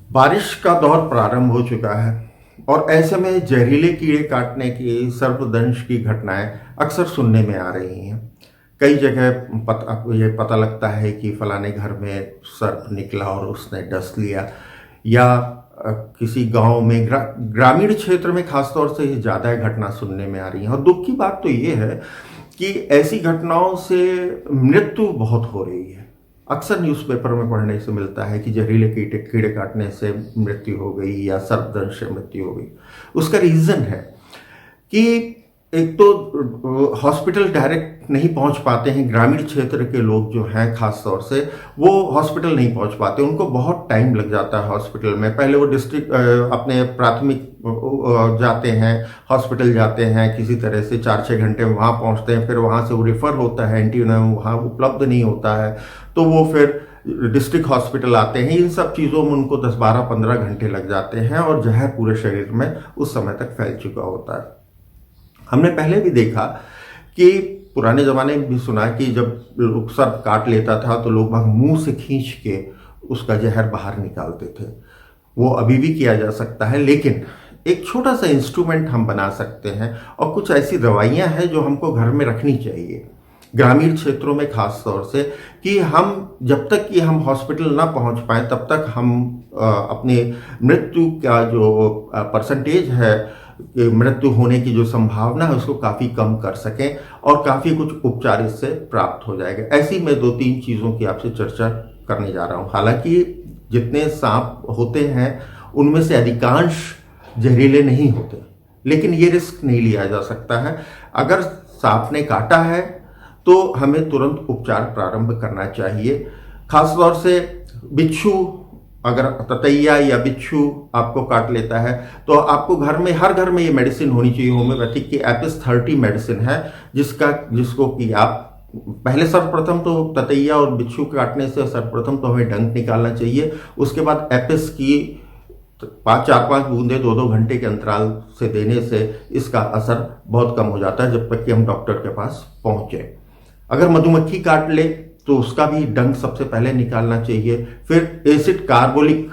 बारिश का दौर प्रारंभ हो चुका है और ऐसे में जहरीले कीड़े काटने की सर्पदंश की घटनाएं अक्सर सुनने में आ रही हैं। कई जगह ये पता लगता है कि फलाने घर में सर्प निकला और उसने डस लिया, या किसी गांव में ग्रामीण क्षेत्र में खासतौर से ये ज़्यादा घटना सुनने में आ रही है। और दुख की बात तो ये है कि ऐसी घटनाओं से मृत्यु बहुत हो रही है। अक्सर न्यूज़पेपर में पढ़ने से मिलता है कि जहरीले कीड़े काटने से मृत्यु हो गई या सर्पदंश से मृत्यु हो गई। उसका रीज़न है कि एक तो हॉस्पिटल डायरेक्ट नहीं पहुंच पाते हैं। ग्रामीण क्षेत्र के लोग जो हैं खास तौर से वो हॉस्पिटल नहीं पहुंच पाते, उनको बहुत टाइम लग जाता है हॉस्पिटल में। पहले वो डिस्ट्रिक्ट अपने प्राथमिक जाते हैं, हॉस्पिटल जाते हैं, किसी तरह से 4-6 घंटे में वहाँ पहुँचते हैं, फिर वहाँ से वो रेफर होता है, एंटीवेनम वहाँ उपलब्ध नहीं होता है, तो वो फिर डिस्ट्रिक्ट हॉस्पिटल आते हैं। इन सब चीज़ों में उनको 10-12-15 घंटे लग जाते हैं और जहर पूरे शरीर में उस समय तक फैल चुका होता है। हमने पहले भी देखा कि पुराने ज़माने में भी सुना कि जब लोग सर्प काट लेता था तो लोग वहाँ मुंह से खींच के उसका जहर बाहर निकालते थे। वो अभी भी किया जा सकता है, लेकिन एक छोटा सा इंस्ट्रूमेंट हम बना सकते हैं और कुछ ऐसी दवाइयाँ हैं जो हमको घर में रखनी चाहिए ग्रामीण क्षेत्रों में खास तौर से, कि हम जब तक कि हम हॉस्पिटल ना पहुंच पाए तब तक हम अपने मृत्यु का जो परसेंटेज है, मृत्यु होने की जो संभावना है, उसको काफ़ी कम कर सकें और काफ़ी कुछ उपचार इससे प्राप्त हो जाएगा। ऐसी मैं 2-3 चीज़ों की आपसे चर्चा करने जा रहा हूँ। हालांकि जितने सांप होते हैं उनमें से अधिकांश जहरीले नहीं होते, लेकिन ये रिस्क नहीं लिया जा सकता है। अगर सांप ने काटा है तो हमें तुरंत उपचार प्रारंभ करना चाहिए। खासतौर से बिच्छू, अगर ततैया या बिच्छू आपको काट लेता है तो आपको घर में, हर घर में ये मेडिसिन होनी चाहिए। होम्योपैथिक की एपिस 30 मेडिसिन है जिसको कि आप पहले सर्वप्रथम तो ततैया और बिच्छू काटने से सर्वप्रथम तो हमें डंक निकालना चाहिए। उसके बाद एपिस की 4-5 बूंदे 2-2 घंटे के अंतराल से देने से इसका असर बहुत कम हो जाता है, जब तक कि हम डॉक्टर के पास पहुंचे। अगर मधुमक्खी काट ले तो उसका भी डंक सबसे पहले निकालना चाहिए। फिर एसिड कार्बोलिक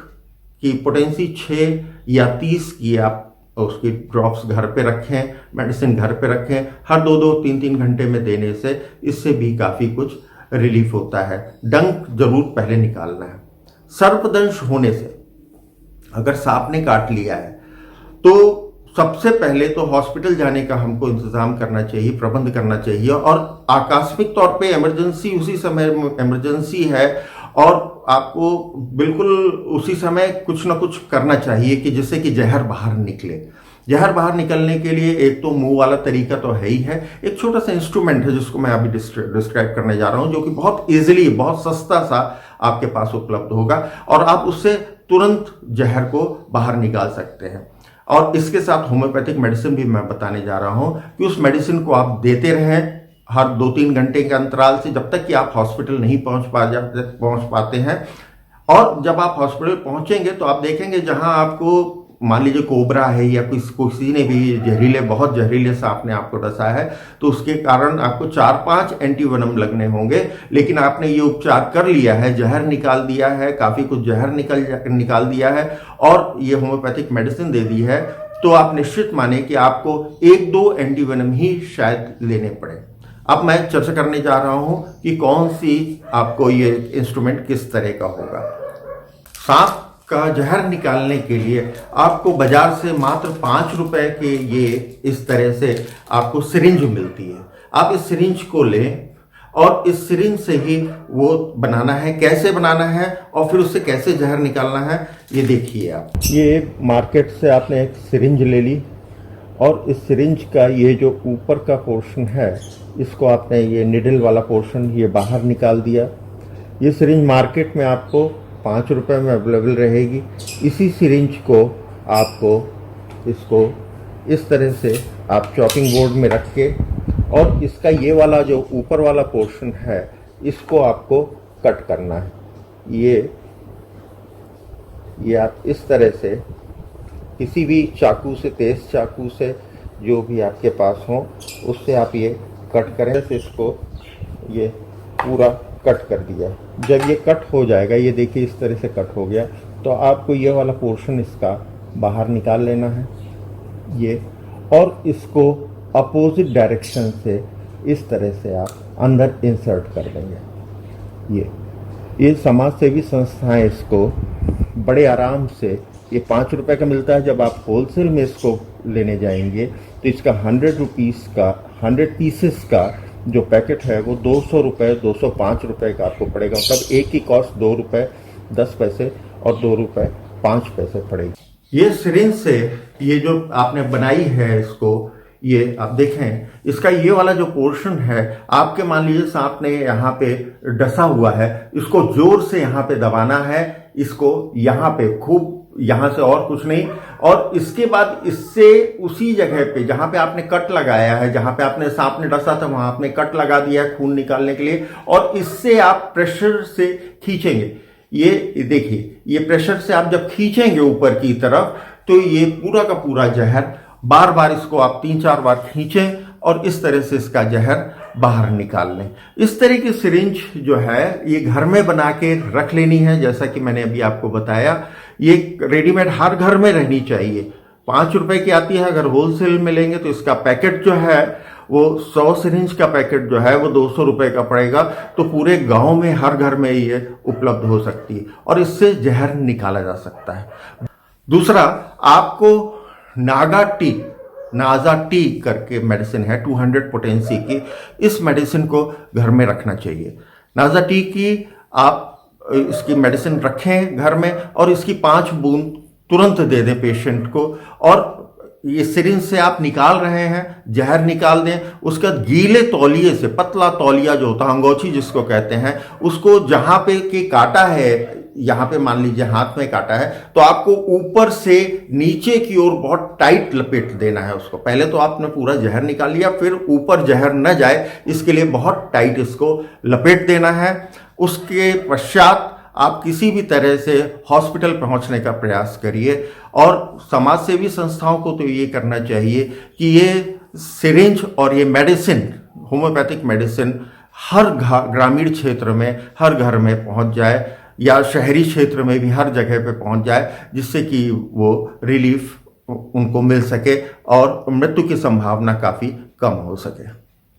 की पोटेंसी 6 या 30 की आप उसकी ड्रॉप्स घर पे रखें, मेडिसिन घर पे रखें। हर 2-2, 3-3 घंटे में देने से इससे भी काफ़ी कुछ रिलीफ होता है। डंक जरूर पहले निकालना है। सर्पदंश होने से अगर सांप ने काट लिया है तो सबसे पहले तो हॉस्पिटल जाने का हमको इंतजाम करना चाहिए, प्रबंध करना चाहिए। और आकस्मिक तौर पे इमरजेंसी, उसी समय इमरजेंसी है और आपको बिल्कुल उसी समय कुछ ना कुछ करना चाहिए कि जिससे कि जहर बाहर निकले। जहर बाहर निकलने के लिए एक तो मुंह वाला तरीका तो है ही है, एक छोटा सा इंस्ट्रूमेंट है जिसको मैं अभी डिस्क्राइब करने जा रहा हूं, जो कि बहुत इजीली, बहुत सस्ता सा आपके पास उपलब्ध होगा और आप उससे तुरंत जहर को बाहर निकाल सकते हैं। और इसके साथ होम्योपैथिक मेडिसिन भी मैं बताने जा रहा हूं कि उस मेडिसिन को आप देते रहें हर 2-3 घंटे के अंतराल से, जब तक कि आप हॉस्पिटल नहीं पहुंच पाते हैं। और जब आप हॉस्पिटल पहुंचेंगे तो आप देखेंगे जहां आपको, मान लीजिए कोबरा है या किसी ने भी बहुत जहरीले सांप ने आपको डसा है, तो उसके कारण आपको 4-5 एंटीवेनम लगने होंगे। लेकिन आपने ये उपचार कर लिया है, जहर निकाल दिया है, काफ़ी कुछ जहर निकाल दिया है और ये होम्योपैथिक मेडिसिन दे दी है, तो आप निश्चित माने कि आपको 1-2 एंटीवेनम ही शायद लेने पड़े। अब मैं चर्चा करने जा रहा हूं कि कौन सी आपको ये इंस्ट्रूमेंट किस तरह का होगा। सांप का जहर निकालने के लिए आपको बाजार से मात्र 5 रुपए के ये इस तरह से आपको सिरिंज मिलती है। आप इस सिरिंज को लें और इस सिरिंज से ही वो बनाना है। कैसे बनाना है और फिर उससे कैसे जहर निकालना है, ये देखिए आप। ये मार्केट से आपने एक सिरिंज ले ली और इस सिरिंज का ये जो ऊपर का पोर्शन है, इसको आपने, ये निडल वाला पोर्शन, ये बाहर निकाल दिया। ये सिरिंज मार्केट में आपको 5 रुपए में अवेलेबल रहेगी। इसी सिरिंज को आपको, इसको इस तरह से आप चॉपिंग बोर्ड में रख के, और इसका ये वाला जो ऊपर वाला पोर्शन है, इसको आपको कट करना है। ये आप इस तरह से किसी भी चाकू से, तेज चाकू से, जो भी आपके पास हो, उससे आप ये कट करें। से इसको ये पूरा कट कर दिया। जब ये कट हो जाएगा, ये देखिए इस तरह से कट हो गया, तो आपको ये वाला पोर्शन इसका बाहर निकाल लेना है ये, और इसको अपोजिट डायरेक्शन से इस तरह से आप अंदर इंसर्ट कर देंगे। ये समाज सेवी संस्थाएं इसको बड़े आराम से, ये 5 रुपए का मिलता है, जब आप होलसेल में इसको लेने जाएंगे तो इसका 100 रुपीज़ का 100 पीसेस का जो पैकेट है वो 200 रुपये 205 रुपये का आपको पड़ेगा। मतलब एक की कॉस्ट 2 रुपये 10 पैसे और 2 रुपये 5 पैसे पड़ेगी। ये सिरिंज से ये जो आपने बनाई है इसको, ये आप देखें इसका ये वाला जो पोर्शन है, आपके मान लीजिए सांप ने यहाँ पे डसा हुआ है, इसको जोर से यहाँ पे दबाना है, इसको यहाँ पे खूब, यहाँ से और कुछ नहीं। और इसके बाद इससे उसी जगह पे जहाँ पे आपने कट लगाया है, जहाँ पे आपने सांप ने डसा था वहां आपने कट लगा दिया है खून निकालने के लिए, और इससे आप प्रेशर से खींचेंगे। ये देखिए, ये प्रेशर से आप जब खींचेंगे ऊपर की तरफ तो ये पूरा का पूरा जहर, बार बार इसको आप 3-4 बार खींचें और इस तरह से इसका जहर बाहर निकाल लें। इस तरह की सिरिंज जो है ये घर में बना के रख लेनी है। जैसा कि मैंने अभी आपको बताया, ये रेडीमेड हर घर में रहनी चाहिए। 5 रुपए की आती है, अगर होलसेल में लेंगे तो इसका पैकेट जो है वो 100 सिरिंज का पैकेट जो है वो 200 रुपए का पड़ेगा। तो पूरे गांव में हर घर में ये उपलब्ध हो सकती है और इससे जहर निकाला जा सकता है। दूसरा, आपको नाजा टी करके मेडिसिन है 200 पोटेंसी की, इस मेडिसिन को घर में रखना चाहिए। नाजा टी की आप इसकी मेडिसिन रखें घर में और इसकी 5 बूंद तुरंत दे दें पेशेंट को। और ये सिरिंज से आप निकाल रहे हैं, जहर निकाल दें, उसका गीले तौलिए से, पतला तौलिया जो होता है, अंगोछी जिसको कहते हैं, उसको जहां पे के काटा है, यहां पे मान लीजिए हाथ में काटा है, तो आपको ऊपर से नीचे की ओर बहुत टाइट लपेट देना है उसको। पहले तो आपने पूरा जहर निकाल लिया, फिर ऊपर जहर न जाए इसके लिए बहुत टाइट इसको लपेट देना है। उसके पश्चात आप किसी भी तरह से हॉस्पिटल पहुंचने का प्रयास करिए। और समाज सेवी संस्थाओं को तो ये करना चाहिए कि ये सिरिंज और ये मेडिसिन, होम्योपैथिक मेडिसिन हर ग्रामीण क्षेत्र में हर घर में पहुंच जाए, या शहरी क्षेत्र में भी हर जगह पे पहुंच जाए, जिससे कि वो रिलीफ उनको मिल सके और मृत्यु की संभावना काफ़ी कम हो सके।